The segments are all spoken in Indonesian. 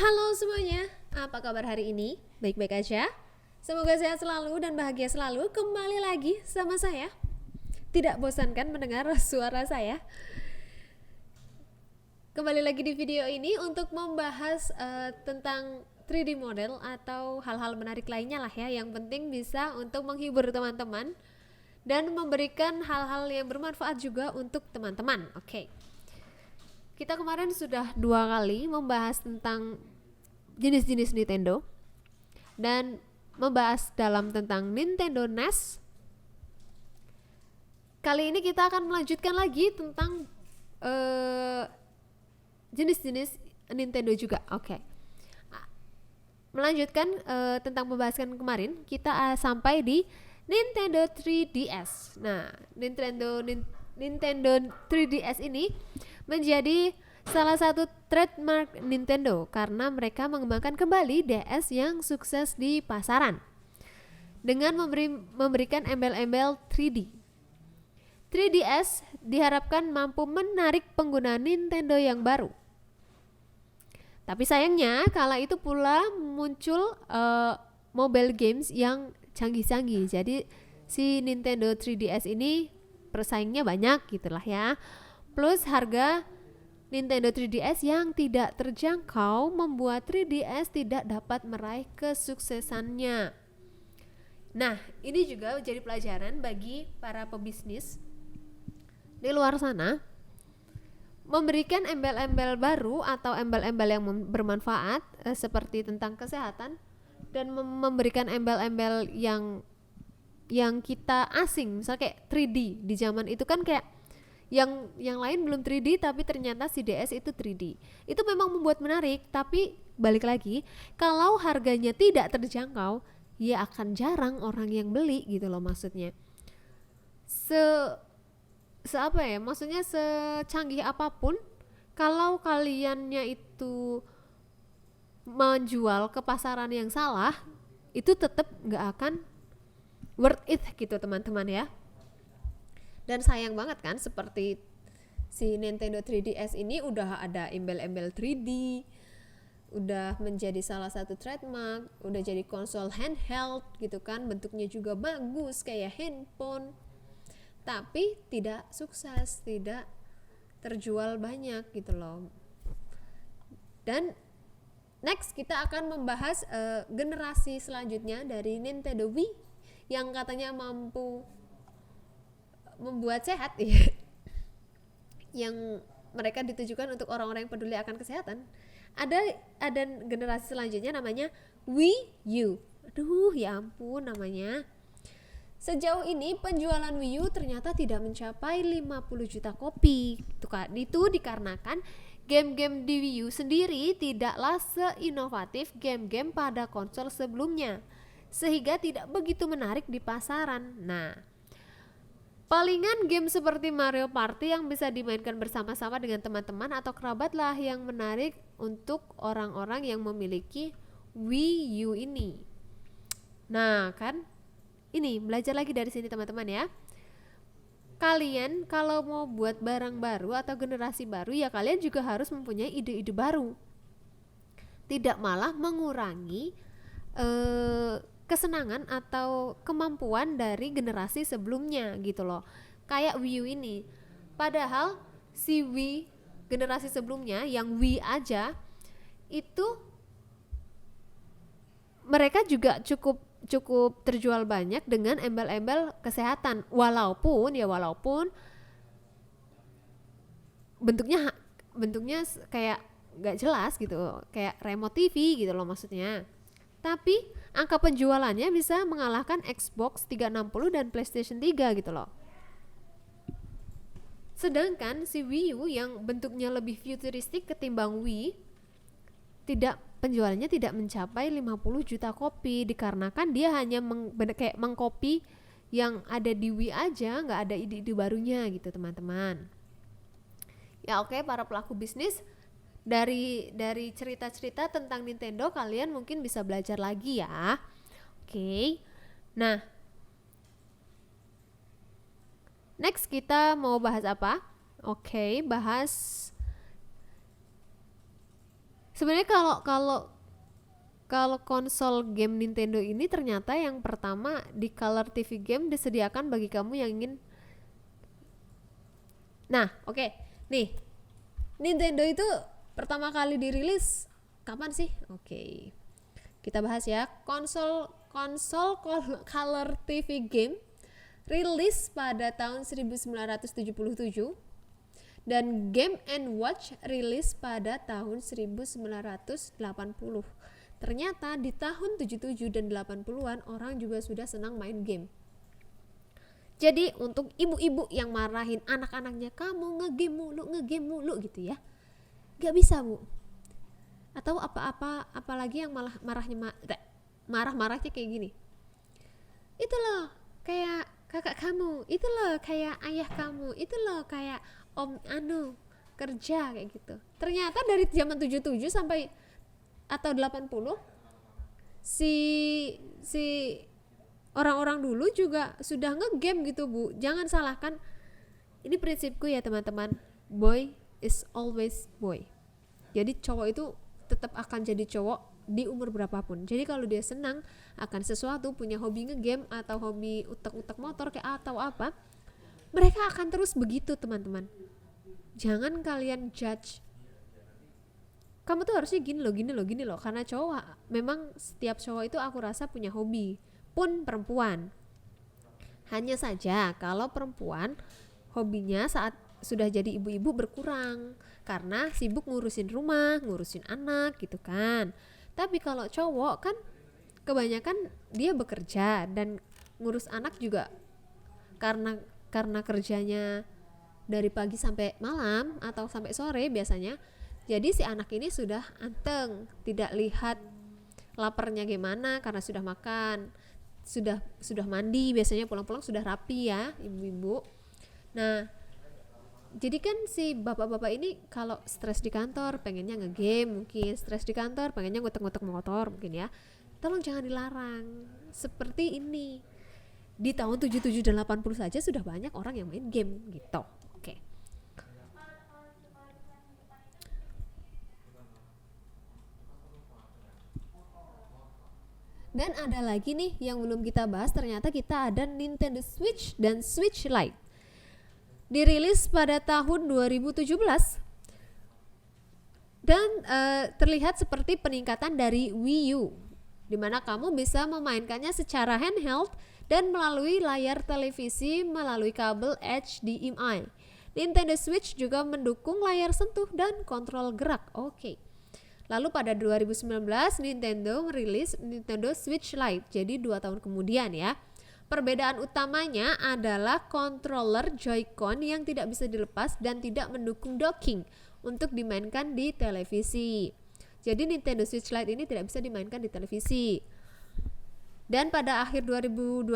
Halo semuanya, apa kabar hari ini? Baik-baik aja? Semoga sehat selalu dan bahagia selalu. Kembali lagi sama saya. Tidak bosan kan mendengar suara saya? Kembali lagi di video ini untuk membahas tentang 3D model atau hal-hal menarik lainnya lah ya. Yang penting bisa untuk menghibur teman-teman dan memberikan hal-hal yang bermanfaat juga untuk teman-teman. Oke. Kita kemarin sudah 2 kali membahas tentang jenis-jenis Nintendo dan membahas dalam tentang Nintendo NES. Kali ini kita akan melanjutkan lagi tentang jenis-jenis Nintendo juga. Oke. Melanjutkan tentang pembahasan kemarin, kita sampai di Nintendo 3DS. Nah, Nintendo 3DS ini menjadi salah satu trademark Nintendo karena mereka mengembangkan kembali DS yang sukses di pasaran dengan memberikan embel-embel 3D. 3DS diharapkan mampu menarik pengguna Nintendo yang baru. Tapi sayangnya kala itu pula muncul mobile games yang canggih-canggih. Jadi si Nintendo 3DS ini persaingnya banyak gitulah ya. Plus harga Nintendo 3DS yang tidak terjangkau membuat 3DS tidak dapat meraih kesuksesannya. Nah, ini juga menjadi pelajaran bagi para pebisnis di luar sana, memberikan embel-embel baru atau embel-embel yang bermanfaat seperti tentang kesehatan dan memberikan embel-embel yang kita asing, misalnya kayak 3D di zaman itu kan kayak yang lain belum 3D tapi ternyata si DS itu 3D. Itu memang membuat menarik, tapi balik lagi, kalau harganya tidak terjangkau, ya akan jarang orang yang beli gitu loh maksudnya. Apa ya? Maksudnya secanggih apapun, kalau kaliannya itu menjual ke pasaran yang salah, itu tetap nggak akan worth it gitu teman-teman ya. Dan sayang banget kan, seperti si Nintendo 3DS ini udah ada embel-embel 3D, udah menjadi salah satu trademark, udah jadi konsol handheld gitu kan, bentuknya juga bagus kayak handphone, tapi tidak sukses, tidak terjual banyak gitu loh. Dan next kita akan membahas generasi selanjutnya dari Nintendo Wii yang katanya mampu membuat sehat ya. Yang mereka ditujukan untuk orang-orang yang peduli akan kesehatan. Ada generasi selanjutnya namanya Wii U. Aduh, ya ampun namanya. Sejauh ini penjualan Wii U ternyata tidak mencapai 50 juta kopi. Itu dikarenakan game-game di Wii U sendiri tidaklah seinovatif game-game pada konsol sebelumnya, sehingga tidak begitu menarik di pasaran. Nah, palingan game seperti Mario Party yang bisa dimainkan bersama-sama dengan teman-teman atau kerabat lah yang menarik untuk orang-orang yang memiliki Wii U ini. Nah kan, ini belajar lagi dari sini teman-teman ya. Kalian kalau mau buat barang baru atau generasi baru, ya kalian juga harus mempunyai ide-ide baru. Tidak malah mengurangi kesenangan atau kemampuan dari generasi sebelumnya gitu loh. Kayak Wii U ini. Padahal si Wii generasi sebelumnya yang Wii aja itu mereka juga cukup terjual banyak dengan embel-embel kesehatan, walaupun bentuknya kayak nggak jelas gitu, kayak remote TV gitu loh maksudnya. Tapi angka penjualannya bisa mengalahkan Xbox 360 dan PlayStation 3 gitu loh. Sedangkan si Wii U yang bentuknya lebih futuristik ketimbang Wii, penjualannya tidak mencapai 50 juta kopi dikarenakan dia hanya kayak mengcopy yang ada di Wii aja, nggak ada ide-ide barunya gitu teman-teman. Ya oke, para pelaku bisnis, dari cerita-cerita tentang Nintendo kalian mungkin bisa belajar lagi ya. Oke. Nah, next kita mau bahas apa? Oke, bahas Sebenarnya kalau kalau kalau konsol game Nintendo ini ternyata yang pertama di Color TV Game disediakan bagi kamu yang ingin. Nah, oke. Nih, Nintendo itu pertama kali dirilis kapan sih? Oke. Kita bahas ya. Konsol konsol Color TV Game rilis pada tahun 1977 dan Game and Watch rilis pada tahun 1980. Ternyata di tahun 77 dan 80-an orang juga sudah senang main game. Jadi untuk ibu-ibu yang marahin anak-anaknya, kamu ngegame mulu gitu ya, gak bisa bu. Atau apalagi yang malah marah-marahnya kayak gini, itu loh kayak kakak kamu, itu loh kayak ayah kamu, itu loh kayak om anu kerja kayak gitu. Ternyata dari zaman 77 sampai atau 80 si orang-orang dulu juga sudah ngegame gitu bu. Jangan salahkan, ini prinsipku ya teman-teman, boy is always boy. Jadi cowok itu tetap akan jadi cowok di umur berapapun. Jadi kalau dia senang akan sesuatu, punya hobi ngegame atau hobi utak-utak motor kayak atau apa, mereka akan terus begitu teman-teman. Jangan kalian judge, kamu tuh harusnya gini loh, karena cowok, memang setiap cowok itu aku rasa punya hobi, pun perempuan. Hanya saja kalau perempuan hobinya saat sudah jadi ibu-ibu berkurang karena sibuk ngurusin rumah, ngurusin anak gitu kan. Tapi kalau cowok kan kebanyakan dia bekerja dan ngurus anak juga karena kerjanya dari pagi sampai malam atau sampai sore biasanya. Jadi si anak ini sudah anteng, tidak lihat laparnya gimana karena sudah makan, sudah mandi, biasanya pulang-pulang sudah rapi ya ibu-ibu. Nah, jadi kan si bapak-bapak ini kalau stres di kantor pengennya ngegame, mungkin stres di kantor pengennya ngutek-ngutek motor mungkin ya. Tolong jangan dilarang. Seperti ini. Di tahun 77 dan 80 saja sudah banyak orang yang main game gitu. Oke. Dan ada lagi nih yang belum kita bahas, ternyata kita ada Nintendo Switch dan Switch Lite. Dirilis pada tahun 2017 dan terlihat seperti peningkatan dari Wii U, dimana kamu bisa memainkannya secara handheld dan melalui layar televisi melalui kabel HDMI. Nintendo Switch juga mendukung layar sentuh dan kontrol gerak. Oke. Lalu pada 2019 Nintendo merilis Nintendo Switch Lite, jadi 2 tahun kemudian ya. Perbedaan utamanya adalah controller Joy-Con yang tidak bisa dilepas dan tidak mendukung docking untuk dimainkan di televisi. Jadi Nintendo Switch Lite ini tidak bisa dimainkan di televisi. Dan pada akhir 2021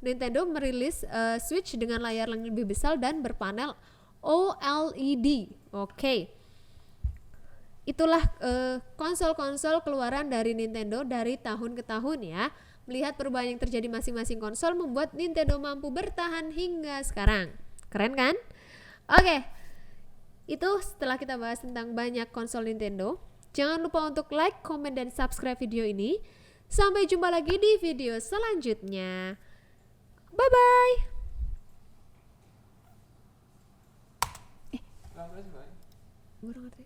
Nintendo merilis Switch dengan layar yang lebih besar dan berpanel OLED. Oke. Itulah konsol-konsol keluaran dari Nintendo dari tahun ke tahun ya. Melihat perubahan yang terjadi masing-masing konsol membuat Nintendo mampu bertahan hingga sekarang. Keren kan? Oke. Itu setelah kita bahas tentang banyak konsol Nintendo. Jangan lupa untuk like, komen, dan subscribe video ini. Sampai jumpa lagi di video selanjutnya. Bye-bye.